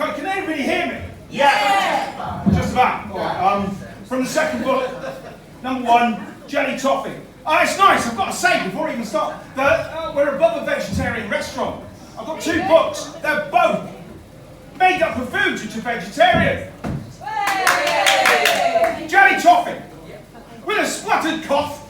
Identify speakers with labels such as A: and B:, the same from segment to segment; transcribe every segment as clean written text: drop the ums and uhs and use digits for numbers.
A: Sorry, can anybody hear me?
B: Yeah!
A: Just about. All right. From the second bullet, number 1, jelly toffee. It's nice, I've got to say, before I even start, that we're above a vegetarian restaurant. I've got 2 books. They're both made up of foods which are vegetarian. Jelly toffee, with a spluttered cough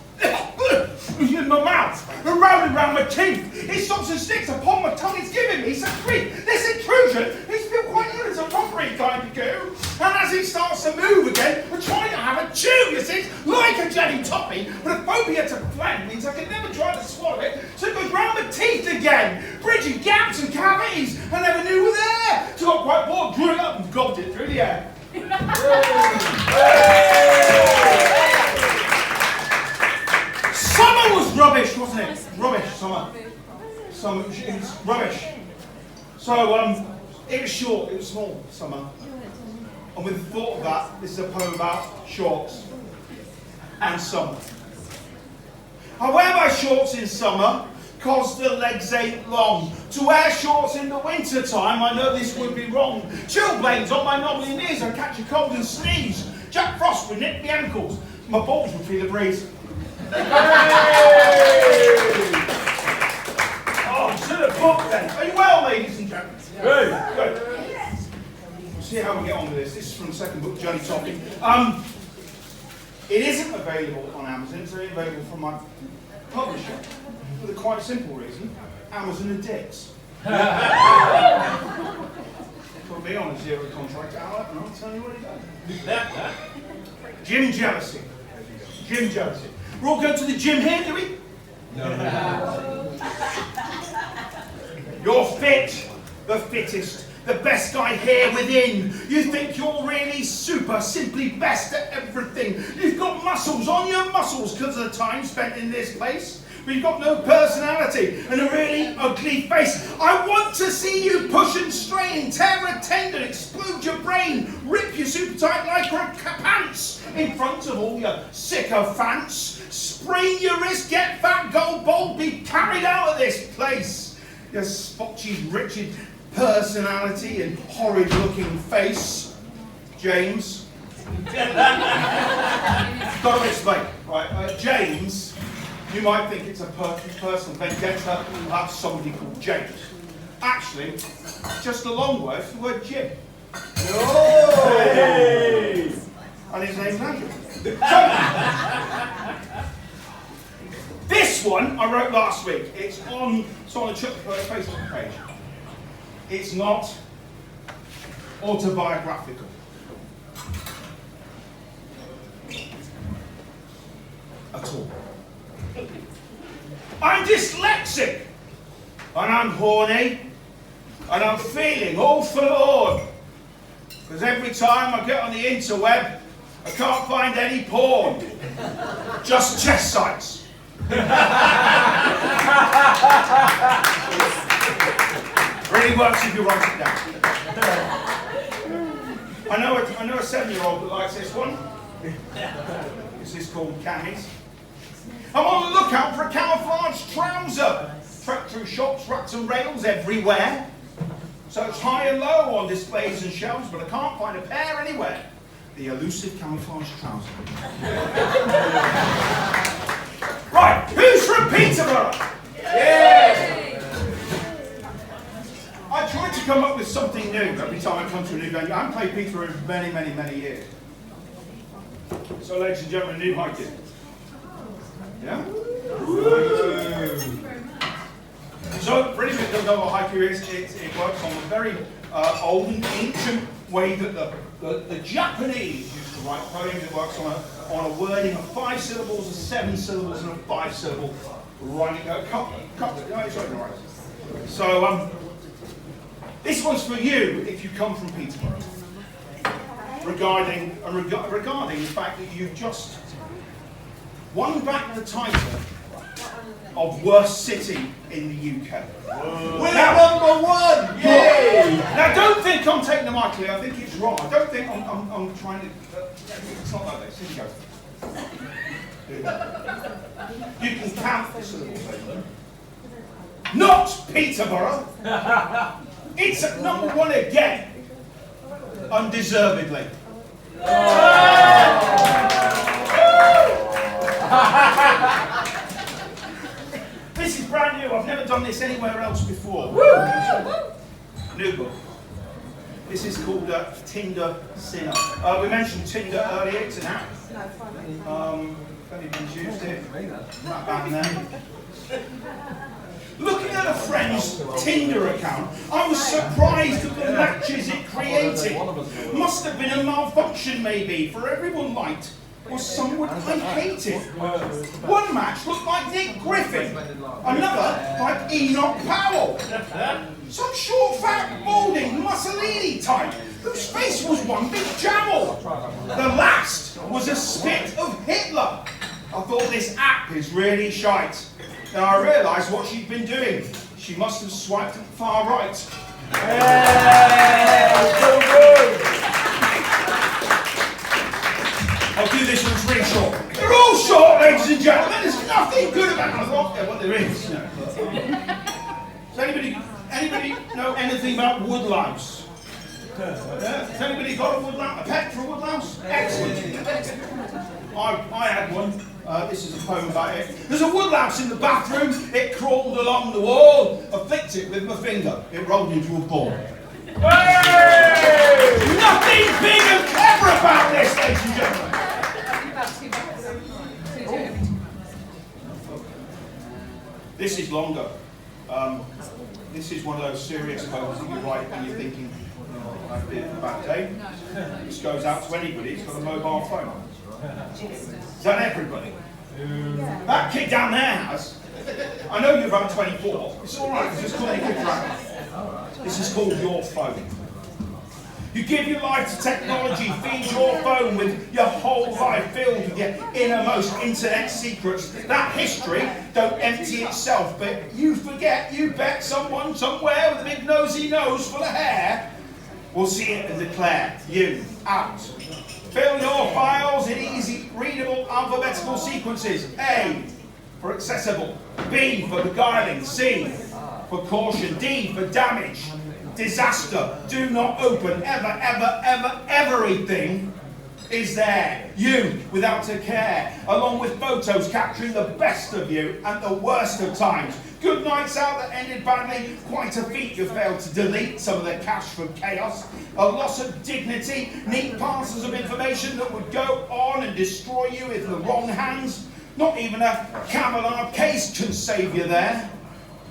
A: in my mouth and round my teeth. It stops and sticks upon my tongue. It's giving me some treat. This intrusion is feel quite ill as a robbery kind of goo. And as it starts to move again, I'm trying to have a chew. You see, it's like a jelly toffee, but a phobia to phlegm means I can never try to swallow it, so it goes round my teeth again, bridging gaps and cavities I never knew were there. So I got quite bored, drew it up and gobbed it through the air. Summer was rubbish, wasn't it? Rubbish, summer. Summer, it was rubbish. So, it was short, it was small, summer. And with the thought of that, this is a poem about shorts and summer. I wear my shorts in summer, cause the legs ain't long. To wear shorts in the winter time, I know this would be wrong. Chilblains on my knobbly knees, I catch a cold and sneeze. Jack Frost would nip the ankles, my balls would feel the breeze. Oh, to the book then. Are you well, ladies and gentlemen?
C: Good.
A: Good. We'll see how we get on with this. This is from the second book, Jelly Toffee. It isn't available on Amazon. It's only available from my publisher for the quite simple reason: Amazon are dicks. Put me on a 0 contract hour, and I'll tell you what he does. Gym jealousy. Gym jealousy. We're all going to the gym here, do we?
C: No.
A: You're fit, the fittest, the best guy here within. You think you're really super, simply best at everything. You've got muscles on your muscles because of the time spent in this place. But you've got no personality and a really ugly face. I want to see you push and strain, tear a tendon, explode your brain, rip your super tight lycra pants in front of all your sycophants. Sprain your wrist, get fat, go bald, be carried out of this place. Your spotchy, wretched personality and horrid looking face. James. Got to explain. Right, James, you might think it's a personal vendetta about somebody called James. Actually, it's just a long word for the word Jim.
C: Hey!
A: And his name's Andrew. This one I wrote last week. It's on the Chuck Facebook page. It's not autobiographical. At all. I'm dyslexic, and I'm horny, and I'm feeling all forlorn. Because every time I get on the interweb, I can't find any porn. Just chest sites. Really works if you write it down. I know a 7-year-old that likes this one. This is called Camis. I'm on the lookout for a camouflage trouser. Trek through shops, racks and rails everywhere. Search high and low on displays and shelves, but I can't find a pair anywhere. The elusive camouflage trouser. Right, who's from Peterborough?
C: Yeah!
A: I try to come up with something new every time I come to a new venue. I haven't played Peterborough for many, many, many years. So, ladies and gentlemen, new hiking. Yeah? So, pretty much don't know what haiku is. It works on a very old and ancient way that the Japanese used to write poems. It works on a wording of 5 syllables, a 7 syllables, and a 5 syllable rhyming. So, this one's for you if you come from Peterborough. Regarding the fact that you've just won back the title of worst city in the UK.
C: We're number 1! Yay!
A: Now don't think I'm taking the mic clear, I think it's wrong. I don't think I'm trying to... it's not like this. Here you go. You can count the syllables over. Not Peterborough! It's at number 1 again. undeservedly. This is brand new. I've never done this anywhere else before. New book. This is called Tinder Sinner. We mentioned Tinder earlier. It's an app. If anybody's used it, right back then. Looking at a friend's Tinder account, I was surprised at the matches it created. Must have been a malfunction maybe, for everyone liked, or some would I hated. One match looked like Nick Griffin, another like Enoch Powell. Some short, fat, balding Mussolini type, whose face was one big jammal. The last was a spit of Hitler. I thought this app is really shite. Then I realised what she'd been doing. She must have swiped far right.
C: So good.
A: I'll do this one, it's really short. They're all short, ladies and gentlemen. There's nothing good about them. Well, there is. No. Does anybody know anything about woodlouse? Has anybody got a woodlouse? A pet for a woodlouse? Excellent. I had one. This is a poem about it. There's a woodlouse in the bathroom. It crawled along the wall. I flicked it with my finger. It rolled into a ball. Hey! Nothing big and clever about this, ladies and gentlemen. This is longer. This is one of those serious poems that you write when you're thinking, oh, I've been a bad day. This goes out to anybody who's got a mobile phone. Is that everybody? That kid down there has. I know you're about 24. It's all right. It's called This is called your phone. You give your life to technology, feed your phone with your whole life filled with your innermost internet secrets. That history don't empty itself, but you forget, you bet someone somewhere with a big nosy nose full of hair will see it and declare you out. Fill your files in easy, readable alphabetical sequences. A for accessible, B for beguiling, C for caution, D for damage, disaster, do not open, ever, ever, ever, everything is there. You without a care, along with photos capturing the best of you and the worst of times. Good nights out that ended badly, quite a feat you failed to delete some of the cache from chaos. A loss of dignity, neat parcels of information that would go on and destroy you in the wrong hands. Not even a Camelot case can save you there.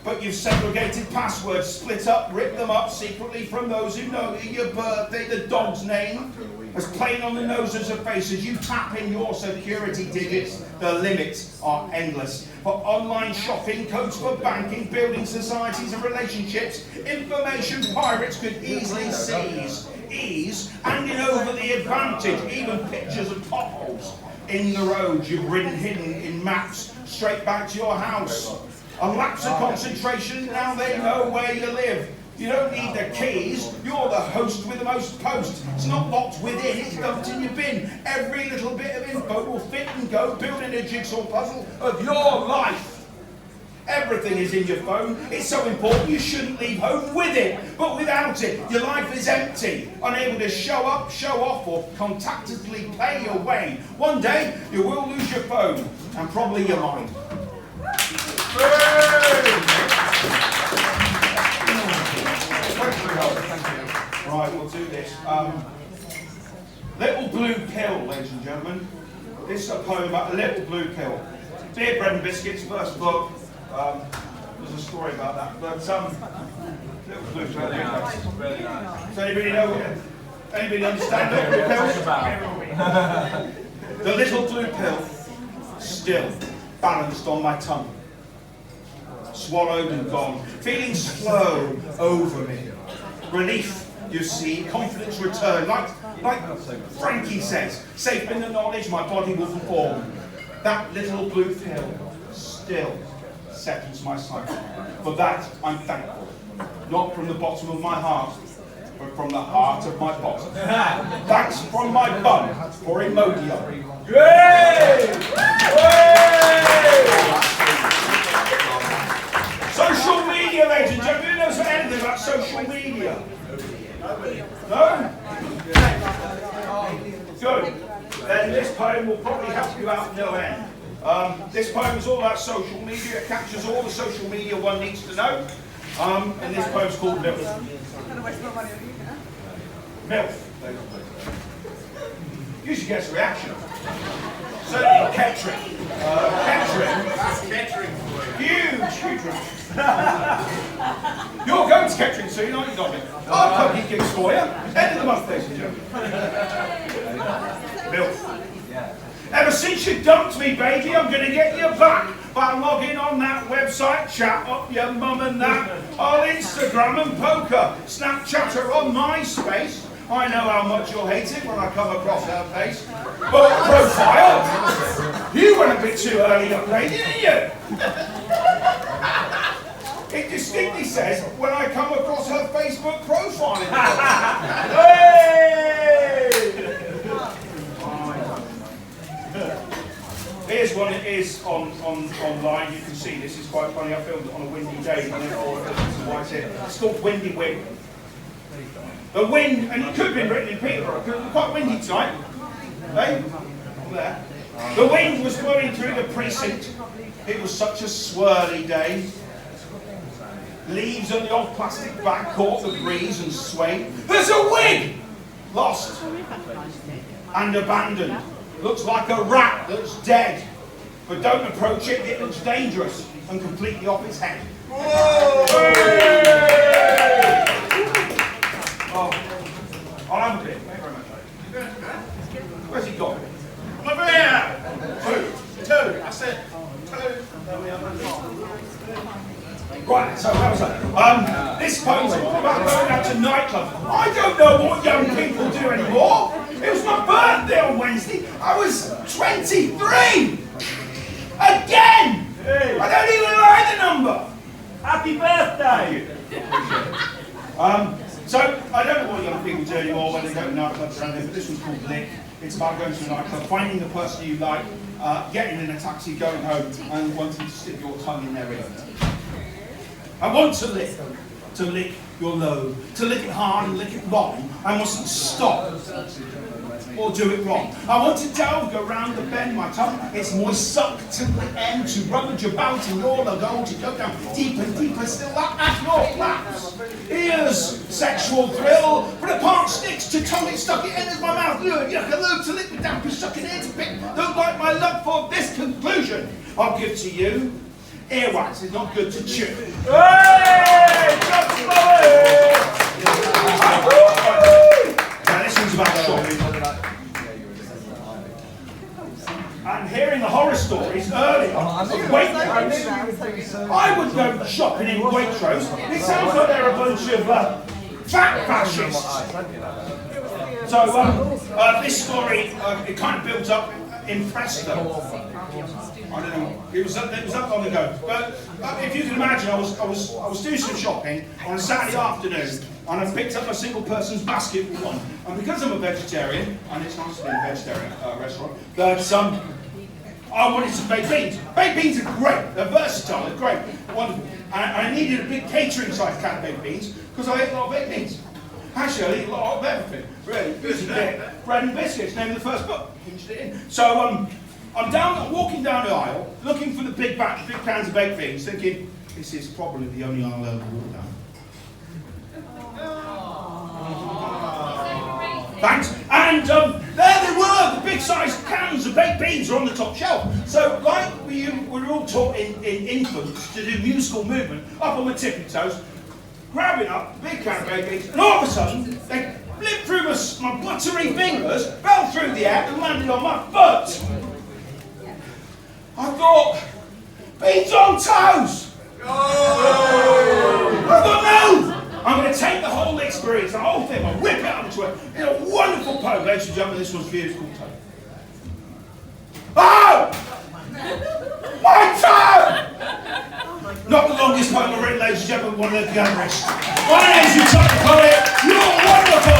A: But you've segregated passwords, split up, ripped them up secretly from those who know your birthday, the dog's name, as plain on the noses of faces. You tap in your security digits, the limits are endless. For online shopping, codes for banking, building societies and relationships, information pirates could easily seize. Ease, handing over the advantage, even pictures of potholes in the road you've ridden hidden in maps, straight back to your house. A lapse of concentration, now they know where you live. You don't need the keys, you're the host with the most posts. It's not locked within, it's dumped in your bin. Every little bit of info will fit and go, building a jigsaw puzzle of your life. Everything is in your phone. It's so important you shouldn't leave home with it. But without it, your life is empty, unable to show up, show off, or contactlessly pay your way. One day, you will lose your phone, and probably your mind. Right, we'll do this. Little Blue Pill, ladies and gentlemen. This is a poem about a little blue pill. Beer, Bread and Biscuits, first book. There's a story about that. But little blue pill.
C: Really nice.
A: Does anybody know? Anybody understand little blue pill? The little blue pill, still balanced on my tongue. Swallowed and gone, feeling slow over me. Relief, you see, confidence return, like Frankie says, safe in the knowledge my body will perform. That little blue pill still settles my sight. For that I'm thankful, not from the bottom of my heart, but from the heart of my bottom. Thanks from my bum for Emodio.
C: Yay!
A: Social media, ladies and gentlemen, who knows anything about social media? No? Good. Then this poem will probably help you out no end. This poem is all about social media. It captures all the social media one needs to know. And this poem's called MILF. MILF. Usually gets a reaction. Certainly Kettering. Kettering. Huge room. You're going to Kettering soon, aren't you, Dominic? I'll cookie gigs for you. End of the month, ladies and gentlemen. MILF. Ever since you dumped me, baby, I'm going to get you back by logging on that website, chat up your mum and that, on Instagram and poker, Snapchatter on MySpace. I know how much you'll hate it when I come across her face. But profile, you went a bit too early upgrade, didn't you? It distinctly says when I come across her Facebook profile. Hey! Here's one it is online. You can see this is quite funny. I filmed it on a windy day. It's called Windy Wind. The wind, and it could have been written in Peterborough, because it was quite windy tonight. Hey? There. The wind was blowing through the precinct. It was such a swirly day. Leaves on the old plastic bag caught the breeze and swayed. There's a wig! Lost and abandoned. Looks like a rat that's dead. But don't approach it, it looks dangerous and completely off its head. Whoa! Oh, I'll have a bit. Thank you very much. Where's he gone? I'm over here! Two. I said two. Right, so how was that? This poem's all about going out to nightclubs. I don't know what young people do anymore. It was my birthday on Wednesday. I was 23! Again! Hey. I don't even like the number! Happy birthday! So, I don't know what young people do anymore when they go to nightclubs around here, but this one's called Lick. It's about going to a nightclub, finding the person you like, getting in a taxi, going home, and wanting to stick your tongue in their ear. I want to lick your lobe, to lick it hard and lick it long. I mustn't stop or do it wrong. I want to delve, go round the bend, my tongue, it's moist sucked to the end, to rummage about in your lagoon, to go down deeper and deeper, still at your flaps. Ears, sexual thrill, but a part sticks to tongue, it stuck, it enters my mouth, lure, yuck, a lube to lick the damp, suck it in to pick. Don't like my love for this conclusion. I'll give to you. Earwax is not good to chew. Hey! Now this one's about shopping. I'm hearing the horror stories earlier of Waitrose. I would go shopping in Waitrose. It sounds like they're a bunch of fat fascists. So this story, it kind of builds up in Presto. I don't know. It was up long ago. But if you can imagine, I was doing some shopping on a Saturday afternoon, and I picked up a single person's basket for one. And because I'm a vegetarian, and it's nice to be in a vegetarian restaurant, that I wanted some baked beans. Baked beans are great. They're versatile. They're great. Wonderful. And I needed a big catering-sized can of baked beans because I ate a lot of baked beans. Actually, I eat a lot of everything. Really. Bread and biscuits. Name of the first book. Hinged it in. So I'm walking down the aisle, looking for the big cans of baked beans, thinking, this is probably the only aisle I'll ever walk down. Thanks. And there they were, the big-sized cans of baked beans are on the top shelf. So, like we were all taught in infants to do musical movement, up on my tippy toes, grabbing up a big can of baked beans, and all of a sudden, they flipped through my buttery fingers, fell through the air, and landed on my foot. I thought, beans on toes! Oh. I thought, no! I'm going to take the whole experience, the whole thing, I'll rip it up into a wonderful poem. Ladies and gentlemen, this one's for you, it's called Toe. Oh! My toe! Not the longest poem I've written, ladies and gentlemen, one of the gatherers. My name's Utah the Poet, you're wonderful!